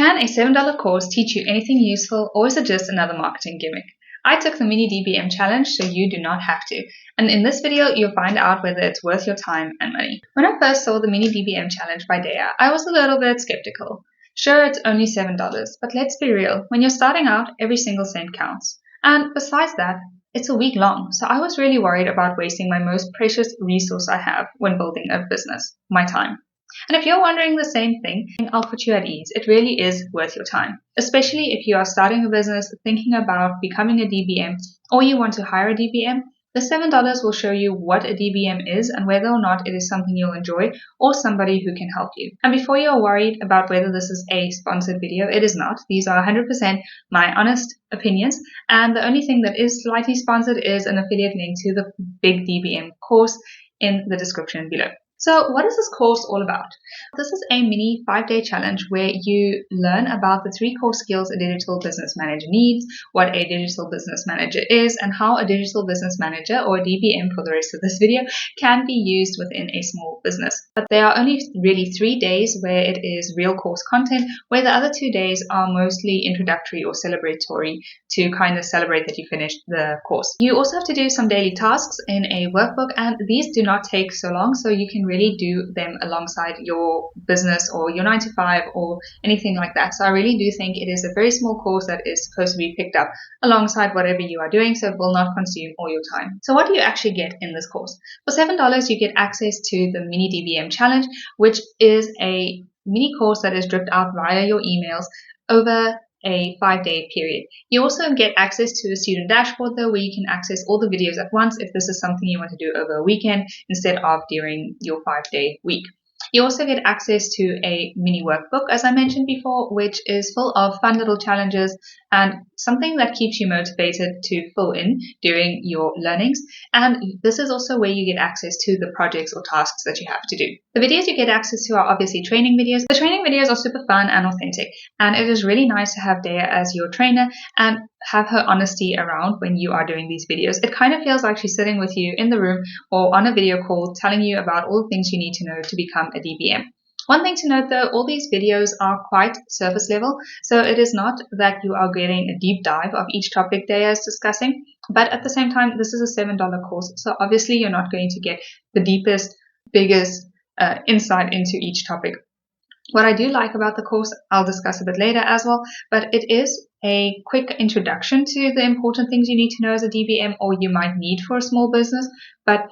Can a $7 course teach you anything useful, or is it just another marketing gimmick? I took the Mini-DBM challenge, so you do not have to. And in this video, you'll find out whether it's worth your time and money. When I first saw the Mini-DBM challenge by Deya, I was a little bit skeptical. Sure, it's only $7, but let's be real. When you're starting out, every single cent counts. And besides that, it's a week long, so I was really worried about wasting my most precious resource I have when building a business, my time. And if you're wondering the same thing, I'll put you at ease. It really is worth your time, especially if you are starting a business, thinking about becoming a DBM, or you want to hire a DBM. The $7 will show you what a DBM is and whether or not it is something you'll enjoy or somebody who can help you. And before you're worried about whether this is a sponsored video, it is not. These are 100% my honest opinions, and the only thing that is slightly sponsored is an affiliate link to the big DBM course in the description below. So what is this course all about? This is a mini 5-day challenge where you learn about the 3 core skills a digital business manager needs, what a digital business manager is, and how a digital business manager, or DBM for the rest of this video, can be used within a small business. But there are only really 3 days where it is real course content, where the other 2 days are mostly introductory or celebratory to kind of celebrate that you finished the course. You also have to do some daily tasks in a workbook, and these do not take so long, so you can really do them alongside your business or your 9-to-5 or anything like that. So I really do think it is a very small course that is supposed to be picked up alongside whatever you are doing, so it will not consume all your time. So what do you actually get in this course? For $7, you get access to the Mini-DBM Challenge, which is a mini course that is dripped out via your emails over a 5-day period. You also get access to a student dashboard though, where you can access all the videos at once if this is something you want to do over a weekend instead of during your 5-day week. You also get access to a mini workbook, as I mentioned before, which is full of fun little challenges and something that keeps you motivated to fill in during your learnings. And this is also where you get access to the projects or tasks that you have to do. The videos you get access to are obviously training videos. The training videos are super fun and authentic, and it is really nice to have Deya as your trainer and have her honesty around when you are doing these videos. It kind of feels like she's sitting with you in the room or on a video call telling you about all the things you need to know to become a DBM. One thing to note though, all these videos are quite surface level, so it is not that you are getting a deep dive of each topic Deya is discussing, but at the same time, this is a $7 course, so obviously you're not going to get the deepest, biggest insight into each topic. What I do like about the course, I'll discuss a bit later as well, but it is a quick introduction to the important things you need to know as a DBM or you might need for a small business, but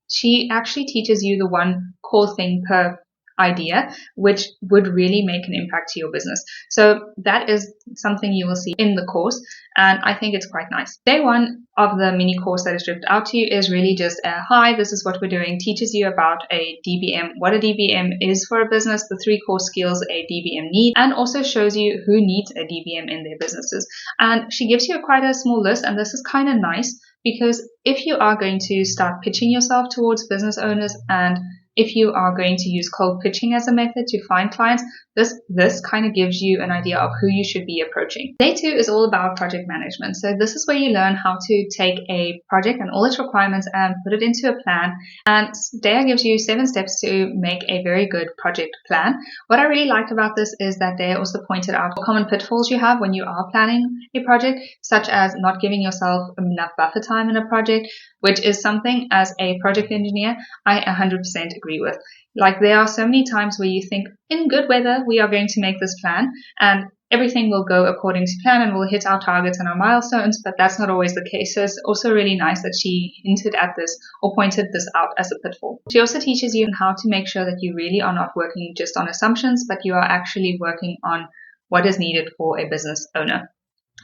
she actually teaches you the one core thing per idea, which would really make an impact to your business. So that is something you will see in the course, and I think it's quite nice. Day 1 of the mini course that is stripped out to you is really just a hi, this is what we're doing, teaches you about a DBM, what a DBM is for a business, the 3 core skills a DBM needs, and also shows you who needs a DBM in their businesses. And she gives you quite a small list, and this is kind of nice because if you are going to start pitching yourself towards business owners, and if you are going to use cold pitching as a method to find clients, this kind of gives you an idea of who you should be approaching. Day 2 is all about project management. So this is where you learn how to take a project and all its requirements and put it into a plan. And Deya gives you 7 steps to make a very good project plan. What I really like about this is that Deya also pointed out common pitfalls you have when you are planning a project, such as not giving yourself enough buffer time in a project, which is something as a project engineer I 100% agree with. Like, there are so many times where you think in good weather we are going to make this plan and everything will go according to plan and we'll hit our targets and our milestones, but that's not always the case. So it's also really nice that she hinted at this or pointed this out as a pitfall. She also teaches you how to make sure that you really are not working just on assumptions, but you are actually working on what is needed for a business owner.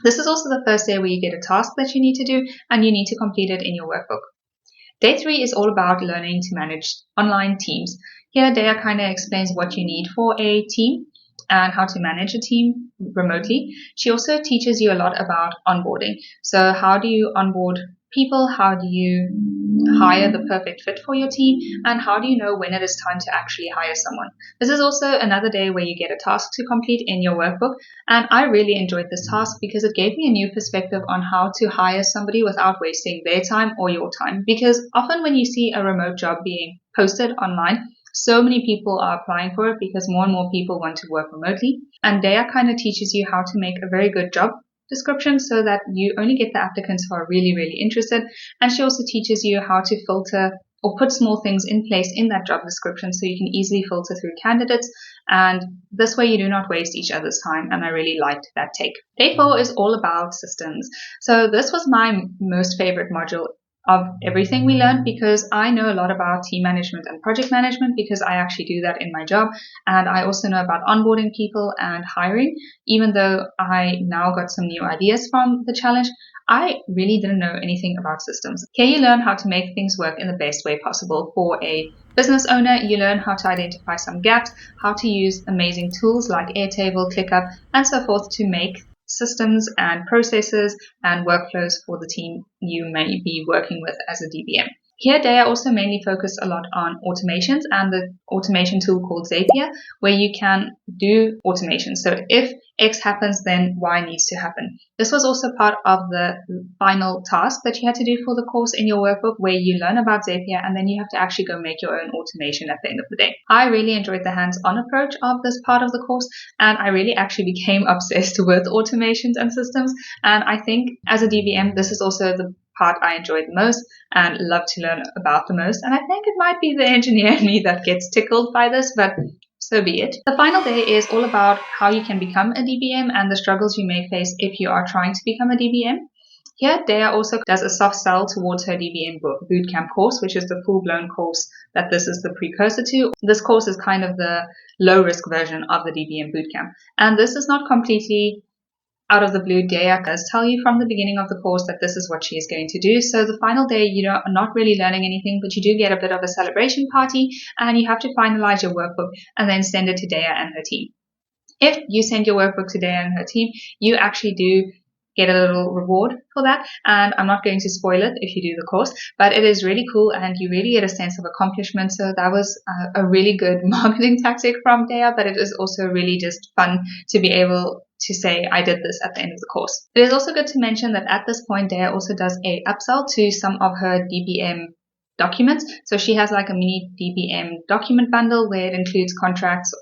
This is also the first day where you get a task that you need to do and you need to complete it in your workbook. Day 3 is all about learning to manage online teams. Here, Deya kind of explains what you need for a team and how to manage a team remotely. She also teaches you a lot about onboarding. So how do you onboard people? How do you hire the perfect fit for your team? And how do you know when it is time to actually hire someone? This is also another day where you get a task to complete in your workbook. And I really enjoyed this task because it gave me a new perspective on how to hire somebody without wasting their time or your time. Because often when you see a remote job being posted online, So many people are applying for it because more and more people want to work remotely. And Deya kind of teaches you how to make a very good job description so that you only get the applicants who are really, really interested. And she also teaches you how to filter or put small things in place in that job description so you can easily filter through candidates. And this way you do not waste each other's time. And I really liked that take. Day 4 is all about systems. So this was my most favorite module of everything we learned because I know a lot about team management and project management because I actually do that in my job, and I also know about onboarding people and hiring. Even though I now got some new ideas from the challenge, I really didn't know anything about systems. Here you learn how to make things work in the best way possible. For a business owner, you learn how to identify some gaps, how to use amazing tools like Airtable, ClickUp, and so forth to make systems and processes and workflows for the team you may be working with as a DBM. Here, Deya also mainly focused a lot on automations and the automation tool called Zapier, where you can do automation. So if X happens, then Y needs to happen. This was also part of the final task that you had to do for the course in your workbook, where you learn about Zapier and then you have to actually go make your own automation at the end of the day. I really enjoyed the hands-on approach of this part of the course, and I really actually became obsessed with automations and systems. And I think as a DBM, this is also the part I enjoyed the most and love to learn about the most. And I think it might be the engineer in me that gets tickled by this, but so be it. The final day is all about how you can become a DBM and the struggles you may face if you are trying to become a DBM. Here, Deya also does a soft sell towards her DBM bootcamp course, which is the full-blown course that this is the precursor to. This course is kind of the low-risk version of the DBM bootcamp. And this is not completely out of the blue. Deya does tell you from the beginning of the course that this is what she is going to do. So the final day, you are not really learning anything, but you do get a bit of a celebration party, and you have to finalize your workbook and then send it to Deya and her team. If you send your workbook to Deya and her team, you actually do get a little reward for that, and I'm not going to spoil it if you do the course, but it is really cool and you really get a sense of accomplishment. So that was a really good marketing tactic from Deya, but it is also really just fun to be able to say I did this at the end of the course. It is also good to mention that at this point Deya also does a upsell to some of her DBM documents. So she has like a Mini-DBM document bundle where it includes contracts,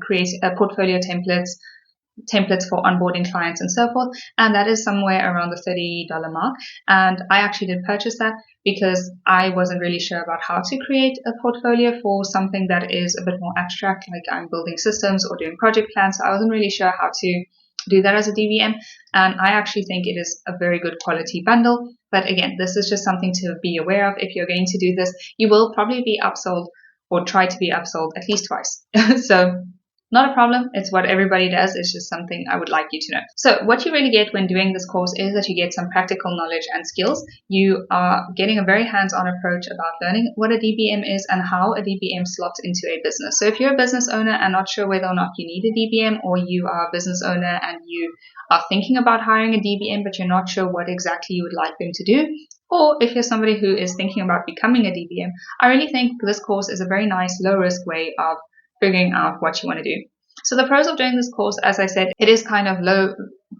creates portfolio templates for onboarding clients and so forth, and that is somewhere around the $30 mark. And I actually did purchase that because I wasn't really sure about how to create a portfolio for something that is a bit more abstract, like I'm building systems or doing project plans. So I wasn't really sure how to do that as a DBM, and I actually think it is a very good quality bundle. But again, this is just something to be aware of. If you're going to do this, you will probably be upsold or try to be upsold at least twice. So not a problem. It's what everybody does. It's just something I would like you to know. So what you really get when doing this course is that you get some practical knowledge and skills. You are getting a very hands-on approach about learning what a DBM is and how a DBM slots into a business. So if you're a business owner and not sure whether or not you need a DBM, or you are a business owner and you are thinking about hiring a DBM but you're not sure what exactly you would like them to do, or if you're somebody who is thinking about becoming a DBM, I really think this course is a very nice low-risk way of figuring out what you want to do. So the pros of doing this course, as I said, it is kind of low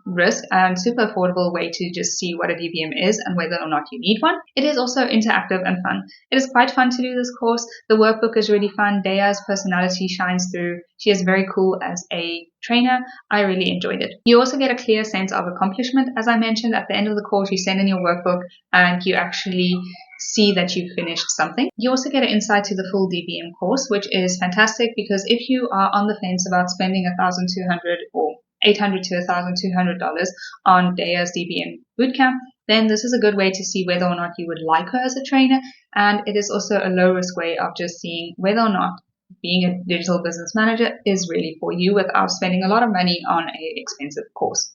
risk and super affordable way to just see what a DBM is and whether or not you need one. It is also interactive and fun. It is quite fun to do this course. The workbook is really fun. Deya's personality shines through. She is very cool as a trainer. I really enjoyed it. You also get a clear sense of accomplishment. As I mentioned, at the end of the course, you send in your workbook and you actually see that you've finished something. You also get an insight to the full DBM course, which is fantastic because if you are on the fence about spending $1,200 or $800 to $1,200 on Deya's DBM bootcamp, then this is a good way to see whether or not you would like her as a trainer, and it is also a low-risk way of just seeing whether or not being a digital business manager is really for you without spending a lot of money on an expensive course.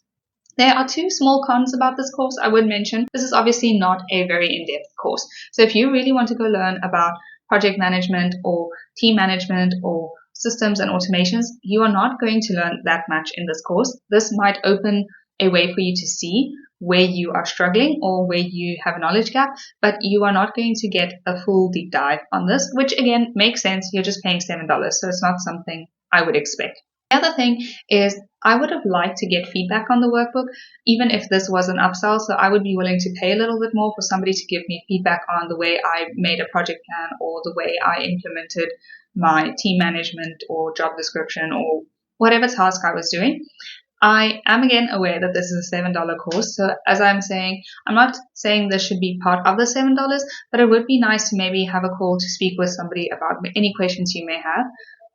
There are two small cons about this course I would mention. This is obviously not a very in-depth course. So if you really want to go learn about project management or team management or systems and automations, you are not going to learn that much in this course. This might open a way for you to see where you are struggling or where you have a knowledge gap, but you are not going to get a full deep dive on this, which again makes sense. You're just paying $7, so it's not something I would expect. The other thing is I would have liked to get feedback on the workbook, even if this was an upsell. So I would be willing to pay a little bit more for somebody to give me feedback on the way I made a project plan or the way I implemented my team management or job description or whatever task I was doing. I am again aware that this is a $7 course. So as I'm saying, I'm not saying this should be part of the $7, but it would be nice to maybe have a call to speak with somebody about any questions you may have.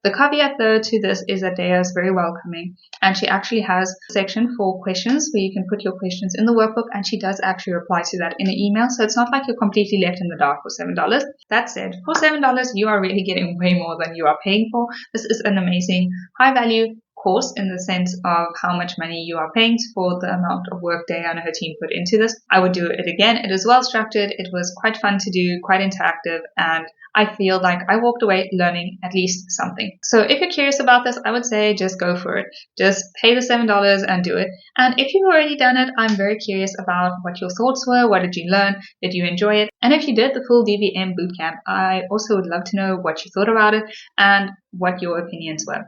The caveat though to this is that Deya is very welcoming, and she actually has a section for questions where you can put your questions in the workbook, and she does actually reply to that in an email. So it's not like you're completely left in the dark for $7. That said, for $7 you are really getting way more than you are paying for. This is an amazing high value course in the sense of how much money you are paying for the amount of work Deya and her team put into this. I would do it again. It is well structured. It was quite fun to do, quite interactive, and I feel like I walked away learning at least something. So if you're curious about this, I would say just go for it. Just pay the $7 and do it. And if you've already done it, I'm very curious about what your thoughts were. What did you learn? Did you enjoy it? And if you did the full DBM bootcamp, I also would love to know what you thought about it and what your opinions were.